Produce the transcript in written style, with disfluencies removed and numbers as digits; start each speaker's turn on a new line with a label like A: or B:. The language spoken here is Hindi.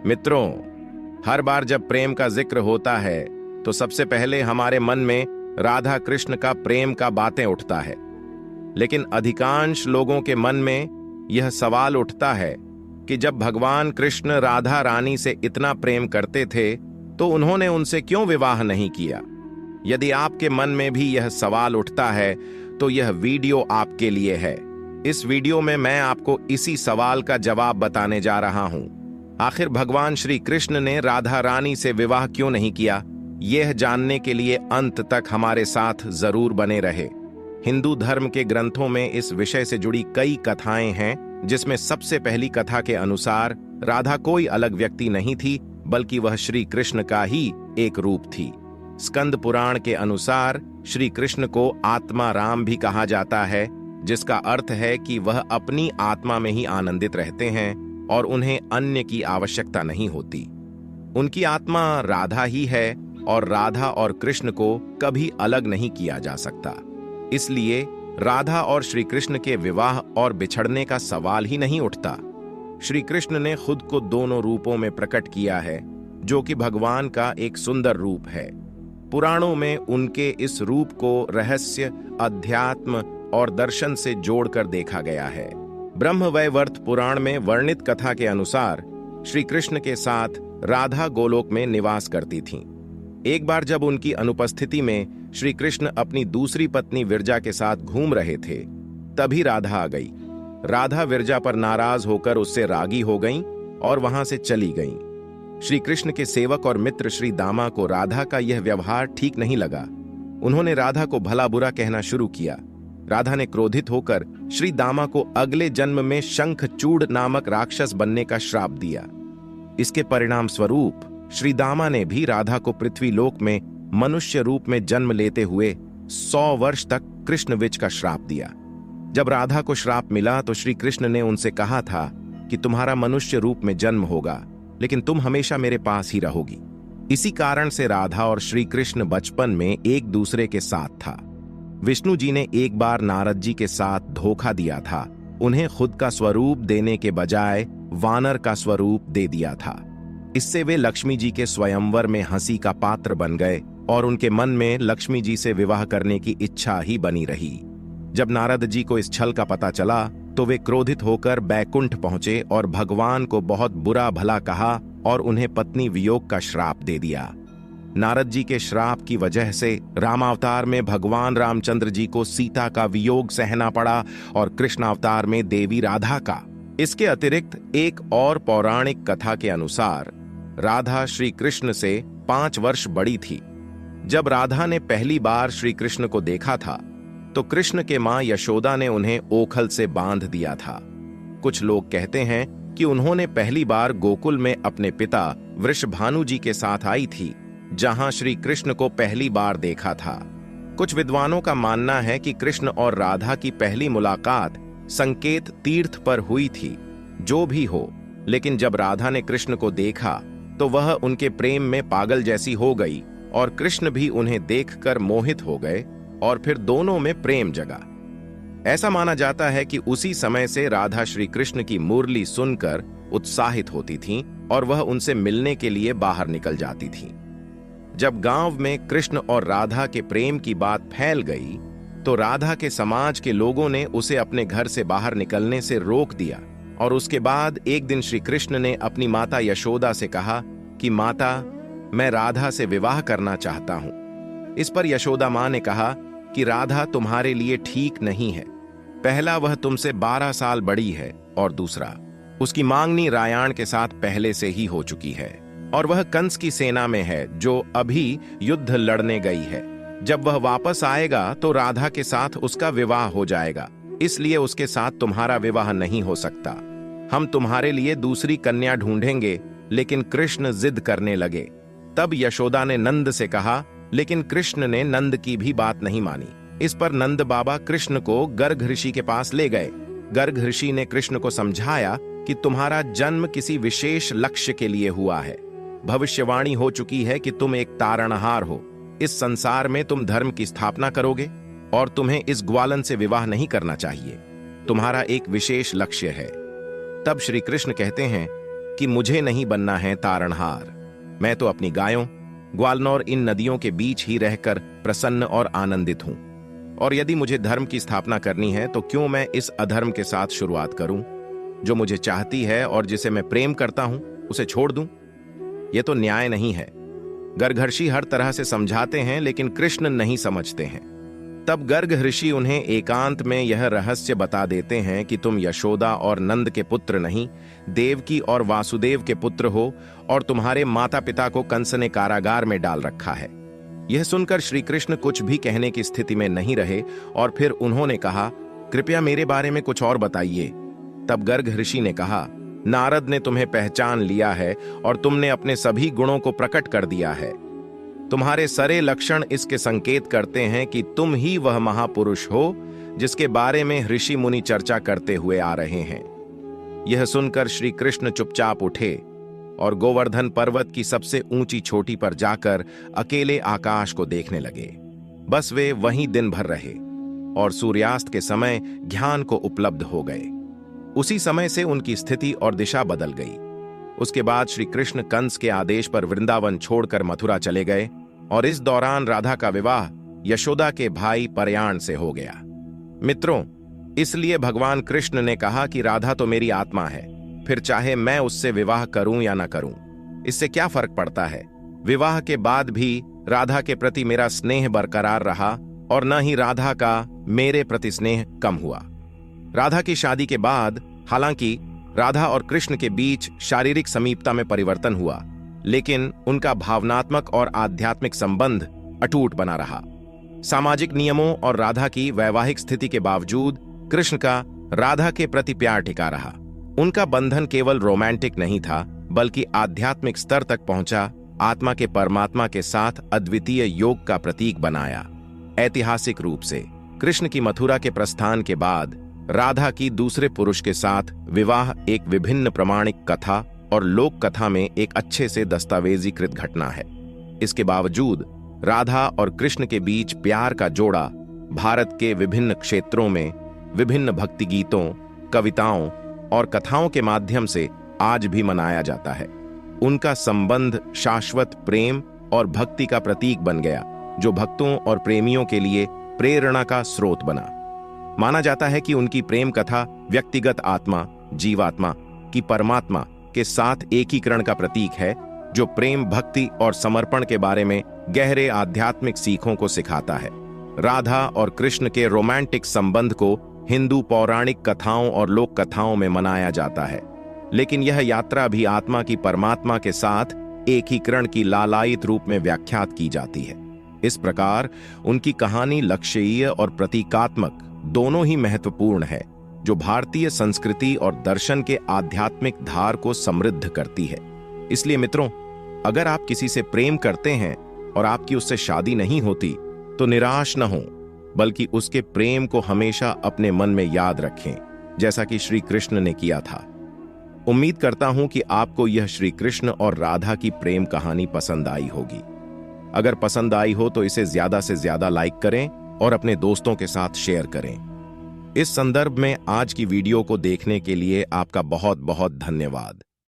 A: मित्रों, हर बार जब प्रेम का जिक्र होता है तो सबसे पहले हमारे मन में राधा कृष्ण का प्रेम का बातें उठता है। लेकिन अधिकांश लोगों के मन में यह सवाल उठता है कि जब भगवान कृष्ण राधा रानी से इतना प्रेम करते थे तो उन्होंने उनसे क्यों विवाह नहीं किया। यदि आपके मन में भी यह सवाल उठता है तो यह वीडियो आपके लिए है। इस वीडियो में मैं आपको इसी सवाल का जवाब बताने जा रहा हूं। आखिर भगवान श्री कृष्ण ने राधा रानी से विवाह क्यों नहीं किया, यह जानने के लिए अंत तक हमारे साथ जरूर बने रहे। हिंदू धर्म के ग्रंथों में इस विषय से जुड़ी कई कथाएं हैं, जिसमें सबसे पहली कथा के अनुसार राधा कोई अलग व्यक्ति नहीं थी, बल्कि वह श्री कृष्ण का ही एक रूप थी। स्कंद पुराण के अनुसार श्री कृष्ण को आत्मा राम भी कहा जाता है, जिसका अर्थ है कि वह अपनी आत्मा में ही आनंदित रहते हैं और उन्हें अन्य की आवश्यकता नहीं होती। उनकी आत्मा राधा ही है और राधा और कृष्ण को कभी अलग नहीं किया जा सकता। इसलिए राधा और श्री कृष्ण के विवाह और बिछड़ने का सवाल ही नहीं उठता। श्री कृष्ण ने खुद को दोनों रूपों में प्रकट किया है, जो कि भगवान का एक सुंदर रूप है। पुराणों में उनके इस रूप को रहस्य, अध्यात्म और दर्शन से जोड़कर देखा गया है। ब्रह्मवैवर्त पुराण में वर्णित कथा के अनुसार श्री कृष्ण के साथ राधा गोलोक में निवास करती थीं। एक बार जब उनकी अनुपस्थिति में श्री कृष्ण अपनी दूसरी पत्नी विरजा के साथ घूम रहे थे, तभी राधा आ गई। राधा विरजा पर नाराज होकर उससे रागी हो गईं और वहां से चली गईं। श्री कृष्ण के सेवक और मित्र श्री दामा को राधा का यह व्यवहार ठीक नहीं लगा। उन्होंने राधा को भला बुरा कहना शुरू किया। राधा ने क्रोधित होकर श्री दामा को अगले जन्म में शंखचूड़ नामक राक्षस बनने का श्राप दिया। इसके परिणाम स्वरूप श्री दामा ने भी राधा को पृथ्वी लोक में मनुष्य रूप में जन्म लेते हुए 100 वर्ष तक कृष्ण विच का श्राप दिया। जब राधा को श्राप मिला तो श्री कृष्ण ने उनसे कहा था कि तुम्हारा मनुष्य रूप में जन्म होगा, लेकिन तुम हमेशा मेरे पास ही रहोगी। इसी कारण से राधा और श्री कृष्ण बचपन में एक दूसरे के साथ था। विष्णु जी ने एक बार नारद जी के साथ धोखा दिया था। उन्हें खुद का स्वरूप देने के बजाय वानर का स्वरूप दे दिया था। इससे वे लक्ष्मी जी के स्वयंवर में हंसी का पात्र बन गए और उनके मन में लक्ष्मी जी से विवाह करने की इच्छा ही बनी रही। जब नारद जी को इस छल का पता चला तो वे क्रोधित होकर बैकुंठ पहुंचे और भगवान को बहुत बुरा भला कहा और उन्हें पत्नी वियोग का श्राप दे दिया। नारद जी के श्राप की वजह से रामावतार में भगवान रामचंद्र जी को सीता का वियोग सहना पड़ा और कृष्ण अवतार में देवी राधा का। इसके अतिरिक्त एक और पौराणिक कथा के अनुसार राधा श्री कृष्ण से 5 वर्ष बड़ी थी। जब राधा ने पहली बार श्री कृष्ण को देखा था तो कृष्ण के मां यशोदा ने उन्हें ओखल से बांध दिया था। कुछ लोग कहते हैं कि उन्होंने पहली बार गोकुल में अपने पिता वृषभानु जी के साथ आई थी, जहां श्री कृष्ण को पहली बार देखा था। कुछ विद्वानों का मानना है कि कृष्ण और राधा की पहली मुलाकात संकेत तीर्थ पर हुई थी। जो भी हो, लेकिन जब राधा ने कृष्ण को देखा तो वह उनके प्रेम में पागल जैसी हो गई और कृष्ण भी उन्हें देखकर मोहित हो गए और फिर दोनों में प्रेम जगा। ऐसा माना जाता है कि उसी समय से राधा श्री कृष्ण की मुरली सुनकर उत्साहित होती थीं और वह उनसे मिलने के लिए बाहर निकल जाती थीं। जब गांव में कृष्ण और राधा के प्रेम की बात फैल गई तो राधा के समाज के लोगों ने उसे अपने घर से बाहर निकलने से रोक दिया और उसके बाद एक दिन श्री कृष्ण ने अपनी माता यशोदा से कहा कि माता, मैं राधा से विवाह करना चाहता हूं। इस पर यशोदा मां ने कहा कि राधा तुम्हारे लिए ठीक नहीं है। पहला, वह तुमसे 12 साल बड़ी है और दूसरा, उसकी मांगनी रायाण के साथ पहले से ही हो चुकी है और वह कंस की सेना में है जो अभी युद्ध लड़ने गई है। जब वह वापस आएगा तो राधा के साथ उसका विवाह हो जाएगा, इसलिए उसके साथ तुम्हारा विवाह नहीं हो सकता। हम तुम्हारे लिए दूसरी कन्या ढूंढेंगे। लेकिन कृष्ण जिद करने लगे। तब यशोदा ने नंद से कहा, लेकिन कृष्ण ने नंद की भी बात नहीं मानी। इस पर नंद बाबा कृष्ण को गर्ग ऋषि के पास ले गए। गर्ग ऋषि ने कृष्ण को समझाया कि तुम्हारा जन्म किसी विशेष लक्ष्य के लिए हुआ है। भविष्यवाणी हो चुकी है कि तुम एक तारणहार हो। इस संसार में तुम धर्म की स्थापना करोगे और तुम्हें इस ग्वालन से विवाह नहीं करना चाहिए। तुम्हारा एक विशेष लक्ष्य है। तब श्री कृष्ण कहते हैं कि मुझे नहीं बनना है तारणहार। मैं तो अपनी गायों, ग्वालन और इन नदियों के बीच ही रहकर प्रसन्न और आनंदित हूं। और यदि मुझे धर्म की स्थापना करनी है तो क्यों मैं इस अधर्म के साथ शुरुआत करूं? जो मुझे चाहती है और जिसे मैं प्रेम करता हूं उसे छोड़ दूं? यह तो न्याय नहीं है। गर्गहर्षि हर तरह से समझाते हैं लेकिन कृष्ण नहीं समझते हैं। तब गर्ग ऋषि उन्हें एकांत में यह रहस्य बता देते हैं कि तुम यशोदा और नंद के पुत्र नहीं, देवकी और वासुदेव के पुत्र हो और तुम्हारे माता पिता को कंस ने कारागार में डाल रखा है। यह सुनकर श्री कृष्ण कुछ भी कहने की स्थिति में नहीं रहे और फिर उन्होंने कहा, कृपया मेरे बारे में कुछ और बताइए। तब गर्ग ऋषि ने कहा, नारद ने तुम्हें पहचान लिया है और तुमने अपने सभी गुणों को प्रकट कर दिया है। तुम्हारे सारे लक्षण इसके संकेत करते हैं कि तुम ही वह महापुरुष हो जिसके बारे में ऋषि मुनि चर्चा करते हुए आ रहे हैं। यह सुनकर श्री कृष्ण चुपचाप उठे और गोवर्धन पर्वत की सबसे ऊंची चोटी पर जाकर अकेले आकाश को देखने लगे। बस वे वहीं दिन भर रहे और सूर्यास्त के समय ज्ञान को उपलब्ध हो गए। उसी समय से उनकी स्थिति और दिशा बदल गई। उसके बाद श्री कृष्ण कंस के आदेश पर वृंदावन छोड़कर मथुरा चले गए और इस दौरान राधा का विवाह यशोदा के भाई परयाण से हो गया। मित्रों, इसलिए भगवान कृष्ण ने कहा कि राधा तो मेरी आत्मा है, फिर चाहे मैं उससे विवाह करूं या ना करूं, इससे क्या फर्क पड़ता है। विवाह के बाद भी राधा के प्रति मेरा स्नेह बरकरार रहा और न ही राधा का मेरे प्रति स्नेह कम हुआ। राधा की शादी के बाद हालांकि राधा और कृष्ण के बीच शारीरिक समीपता में परिवर्तन हुआ, लेकिन उनका भावनात्मक और आध्यात्मिक संबंध अटूट बना रहा। सामाजिक नियमों और राधा की वैवाहिक स्थिति के बावजूद कृष्ण का राधा के प्रति प्यार टिका रहा। उनका बंधन केवल रोमांटिक नहीं था, बल्कि आध्यात्मिक स्तर तक पहुंचा आत्मा के परमात्मा के साथ अद्वितीय योग का प्रतीक बनाया। ऐतिहासिक रूप से कृष्ण की मथुरा के प्रस्थान के बाद राधा की दूसरे पुरुष के साथ विवाह एक विभिन्न प्रमाणिक कथा और लोक कथा में एक अच्छे से दस्तावेजीकृत घटना है। इसके बावजूद राधा और कृष्ण के बीच प्यार का जोड़ा भारत के विभिन्न क्षेत्रों में विभिन्न भक्ति गीतों, कविताओं और कथाओं के माध्यम से आज भी मनाया जाता है। उनका संबंध शाश्वत प्रेम और भक्ति का प्रतीक बन गया, जो भक्तों और प्रेमियों के लिए प्रेरणा का स्रोत बना। माना जाता है कि उनकी प्रेम कथा व्यक्तिगत आत्मा, जीवात्मा की परमात्मा के साथ एकीकरण का प्रतीक है, जो प्रेम, भक्ति और समर्पण के बारे में गहरे आध्यात्मिक सीखों को सिखाता है। राधा और कृष्ण के रोमांटिक संबंध को हिंदू पौराणिक कथाओं और लोक कथाओं में मनाया जाता है, लेकिन यह यात्रा भी आत्मा की परमात्मा के साथ एकीकरण की लालायित रूप में व्याख्यात की जाती है। इस प्रकार उनकी कहानी लक्ष्यीय और प्रतीकात्मक दोनों ही महत्वपूर्ण है, जो भारतीय संस्कृति और दर्शन के आध्यात्मिक धार को समृद्ध करती है। इसलिए मित्रों, अगर आप किसी से प्रेम करते हैं और आपकी उससे शादी नहीं होती, तो निराश न हो, बल्कि उसके प्रेम को हमेशा अपने मन में याद रखें, जैसा कि श्री कृष्ण ने किया था। उम्मीद करता हूं कि आपको यह श्री कृष्ण और राधा की प्रेम कहानी पसंद आई होगी। अगर पसंद आई हो तो इसे ज्यादा से ज्यादा लाइक करें और अपने दोस्तों के साथ शेयर करें। इस संदर्भ में आज की वीडियो को देखने के लिए आपका बहुत बहुत धन्यवाद।